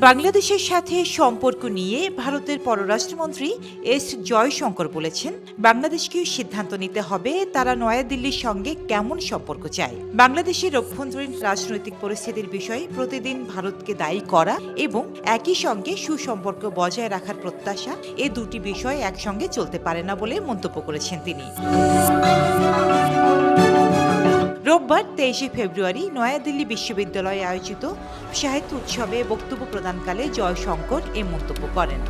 বাংলাদেশের সাথে সম্পর্ক নিয়ে ভারতের পররাষ্ট্রমন্ত্রী এস জয়শঙ্কর বলেছেন, বাংলাদেশকে সিদ্ধান্ত নিতে হবে তারা নয়াদিল্লির সঙ্গে কেমন সম্পর্ক চায়। বাংলাদেশের অভ্যন্তরীণ রাজনৈতিক পরিস্থিতির বিষয়ে প্রতিদিন ভারতকে দায়ী করা এবং একই সঙ্গে সুসম্পর্ক বজায় রাখার প্রত্যাশা, এ দুটি বিষয় একসঙ্গে চলতে পারে না বলে মন্তব্য করেছেন তিনি। রোববার 23 ফেব্রুয়ারি নয়াদিল্লি বিশ্ববিদ্যালয়ে আয়োজিত সাহিত্য উৎসবে বক্তব্য প্রদানকালে জয়শঙ্কর এ মন্তব্য করেন।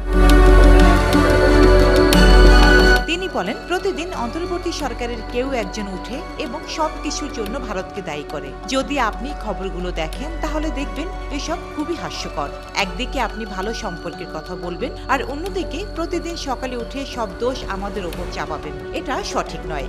তিনি বলেন, প্রতিদিন অন্তর্বর্তী সরকারের কেউ একজন উঠে এবং সবকিছুর জন্য ভারতকে দায়ী করে। যদি আপনি খবরগুলো দেখেন তাহলে দেখবেন এসব খুবই হাস্যকর। একদিকে আপনি ভালো সম্পর্কের কথা বলবেন আর অন্যদিকে প্রতিদিন সকালে উঠে সব দোষ আমাদের ওপর চাপাবেন। এটা সঠিক নয়।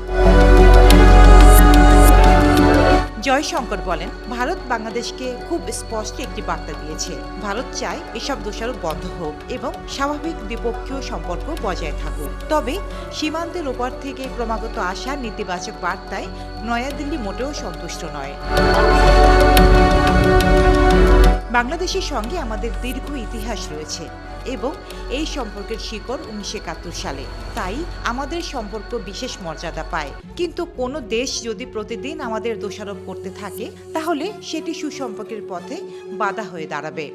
জয়শঙ্কর বলেন, ভারত বাংলাদেশকে খুব স্পষ্ট একটি বার্তা দিয়েছে। ভারত চায় এসব দোষারোপ বন্ধ হোক এবং স্বাভাবিক দ্বিপক্ষীয় সম্পর্ক বজায় থাকুক। তবে সীমান্তের ওপার থেকে ক্রমাগত আসা নেতিবাচক বার্তায় নয়াদিল্লি মোটেও সন্তুষ্ট নয়। বাংলাদেশের সঙ্গে আমাদের দীর্ঘ ইতিহাস রয়েছে এবং এই সম্পর্কের শিকড় 1971 সালে। তাই আমাদের সম্পর্ক বিশেষ মর্যাদা পায়। কিন্তু কোনো দেশ যদি প্রতিদিন আমাদের দোষারোপ করতে থাকে তাহলে সেটি সুসম্পর্কের পথে বাধা হয়ে দাঁড়াবে।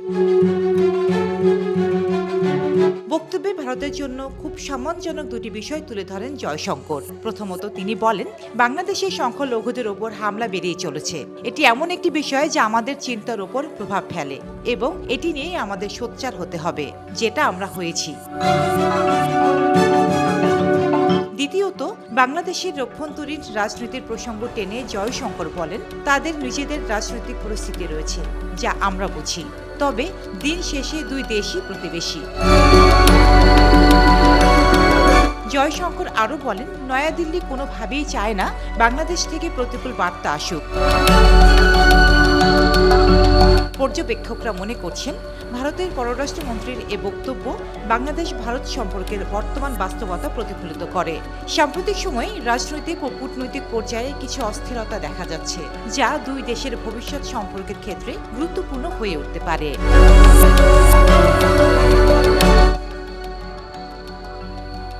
বক্তব্যে ভারতের জন্য খুব সম্মানজনক দুটি বিষয় তুলে ধরেন জয়শঙ্কর। প্রথমত, তিনি বলেন, বাংলাদেশের সংখ্যালঘুদের ওপর হামলা বেড়েই চলেছে। এটি এমন একটি বিষয় যা আমাদের চিন্তার ওপর প্রভাব ফেলে এবং এটি নিয়ে আমাদের সোচ্চার হতে হবে, যেটা আমরা হয়েছি। দ্বিতীয়ত, বাংলাদেশের অভ্যন্তরীণ রাজনীতির প্রসঙ্গ টেনে জয়শঙ্কর বলেন, তাদের নিজেদের রাজনৈতিক পরিস্থিতি রয়েছে যা আমরা বুঝি। তবে দিন শেষে দুই দেশই প্রতিবেশী। জয়শঙ্কর আরও বলেন, নয়াদিল্লি কোনোভাবেই চায় না বাংলাদেশ থেকে প্রতিকূল বার্তা আসুক। পর্যবেক্ষকরা মনে করছেন, ভারতের পররাষ্ট্রমন্ত্রীর এ বক্তব্য বাংলাদেশ ভারত সম্পর্কের বর্তমান বাস্তবতা প্রতিফলিত করে। সাম্প্রতিক সময়ে রাজনৈতিক ও কূটনৈতিক পর্যায়ে কিছু অস্থিরতা দেখা যাচ্ছে, যা দুই দেশের ভবিষ্যৎ সম্পর্কের ক্ষেত্রে গুরুত্বপূর্ণ হয়ে উঠতে পারে।